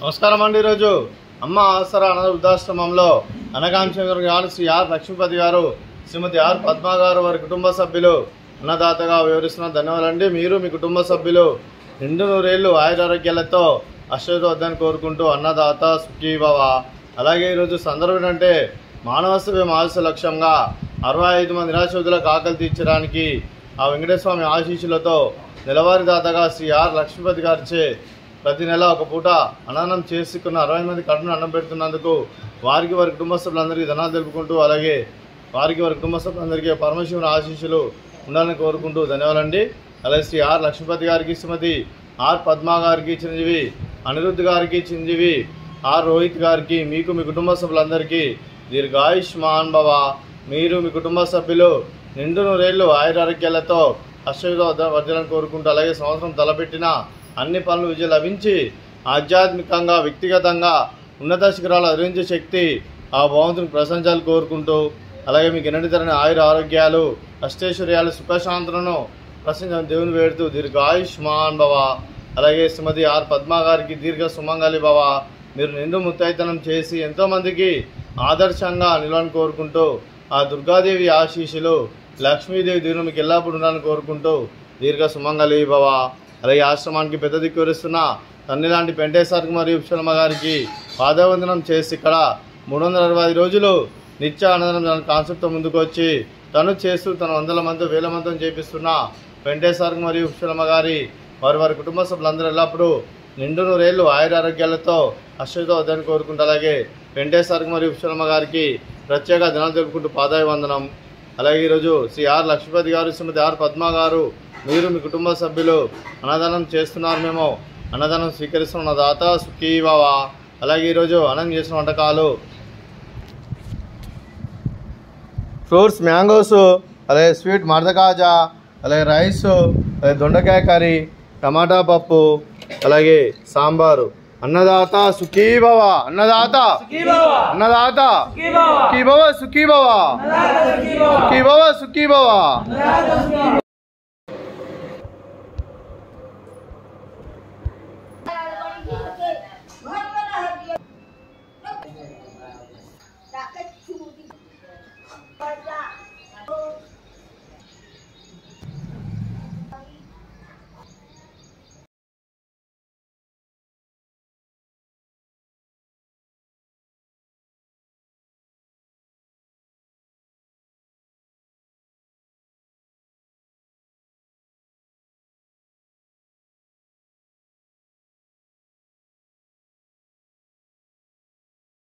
నమస్కారం అండి। ఈరోజు అమ్మ ఆసరా అనాథ వృద్ధాశ్రమంలో అనగాంశంకర్ గారు, శ్రీ ఆర్ లక్ష్మీపతి గారు, శ్రీమతి ఆర్ పద్మ గారు వారి కుటుంబ సభ్యులు అన్నదాతగా వివరిస్తున్న ధన్యవాదాలండి। మీరు మీ కుటుంబ సభ్యులు నిండు నూరేళ్లు ఆయురారోగ్యాలతో అశ్వతోద్దని కోరుకుంటూ అన్నదాత సుఖీభవ। అలాగే ఈరోజు సందర్భం అంటే మానవ సేవ ఆశ లక్ష్యంగా 65 మంది నిరాశ్రితులకు ఆకలి తీర్చడానికి ఆ వెంకటేశ్వర స్వామి ఆశీస్సులతో నెలవారీ దాతగా శ్రీ ఆర్ లక్ష్మీపతి గారిచే ప్రతి నెల ఒక పూట అన్నదానం చేసుకున్న 60 మంది కడుపున అన్నం పెడుతున్నందుకు వారికి వారి కుటుంబ సభ్యులందరికీ ధన్యవాదాలు తెలుపుకుంటూ, అలాగే వారికి వారి కుటుంబ సభ్యులందరికీ పరమశివుని ఆశీస్సులు ఉండాలని కోరుకుంటూ ధన్యవాదాలండి। అలాగే శ్రీ ఆర్ లక్ష్మీపతి గారికి, శ్రీమతి ఆర్ పద్మ గారికి చిరంజీవి, అనిరుద్ధ్ గారికి చిరంజీవి, ఆర్ రోహిత్ గారికి, మీకు మీ కుటుంబ సభ్యులందరికీ దీర్ఘాయుష్మాన్ భవ। మీరు మీ కుటుంబ సభ్యులు నిండు నూరేళ్లు ఆయురారోగ్యాలతో వర్ధలను కోరుకుంటూ, అలాగే సంవత్సరం తలపెట్టిన అన్ని పనులు విజయం లభించి ఆధ్యాత్మికంగా వ్యక్తిగతంగా ఉన్నత శిఖరాలు అధిరించే శక్తి ఆ భగవంతుని ప్రశంసాలు కోరుకుంటూ, అలాగే మీకు ఎన్నటితరని ఆయుర ఆరోగ్యాలు అష్టైశ్వర్యాలు సుఖశాంతులను ప్రశంసలు దేవుని వేడుతూ దీర్ఘాయుష్మాన్ భవ। అలాగే శ్రీమతి ఆర్ పద్మ గారికి దీర్ఘ సుమంగళి భవ। మీరు నిండు ముత్తైతనం చేసి ఎంతోమందికి ఆదర్శంగా నిలవని కోరుకుంటూ, ఆ దుర్గాదేవి ఆశీస్సులు లక్ష్మీదేవి దీవుని మీకు ఎల్లప్పుడూ ఉండాలని కోరుకుంటూ దీర్ఘ సుమంగళి భవ। అలాగే ఆశ్రమానికి పెద్ద దిక్కు వరిస్తున్న తన్ని లాంటి పెంటేశ్వరికి మరియు విశ్వమ్మ గారికి పాదవందనం చేసి ఇక్కడ 365 రోజులు నిత్య అన్నదానం కాన్సెప్ట్తో ముందుకు వచ్చి తను చేస్తూ తన వందల మంది వేల మందితో చేపిస్తున్న పెంటేశ్వరికి మరియు విశ్వమ్మ గారి వారి కుటుంబ సభ్యులందరూ ఎల్లప్పుడూ నిండు నూరేళ్లు ఆయురారోగ్యాలతో అశ్వతోద్దని కోరుకుంటూ, అలాగే పెంటేశ్వరికి మరియు విశ్వమ్మ గారికి ప్రత్యేక ధనాలు తెలుపుకుంటూ పాదాభివందనం। అలాగే ఈరోజు శ్రీ ఆర్ లక్ష్మీపతి గారు, శ్రీమతి ఆర్ పద్మ గారు, మీరు మీ కుటుంబ సభ్యులు అన్నదానం చేస్తున్నారు, మేము అన్నదానం స్వీకరిస్తున్న దాత సుఖీభవ। అలాగే ఈరోజు అన్నం చేసిన వంటకాలు ఫ్రూట్స్ మ్యాంగోస్, అలాగే స్వీట్ మర్దకాజా, అలాగే రైస్, అలాగే దొండకాయ కర్రీ, టమాటా పప్పు, అలాగే సాంబారు। అన్నదాత సుఖీభవ, అన్నదాత అన్నదాత సుఖీభవ, సుఖీభవ, సుఖీభవ, సుఖీభవ।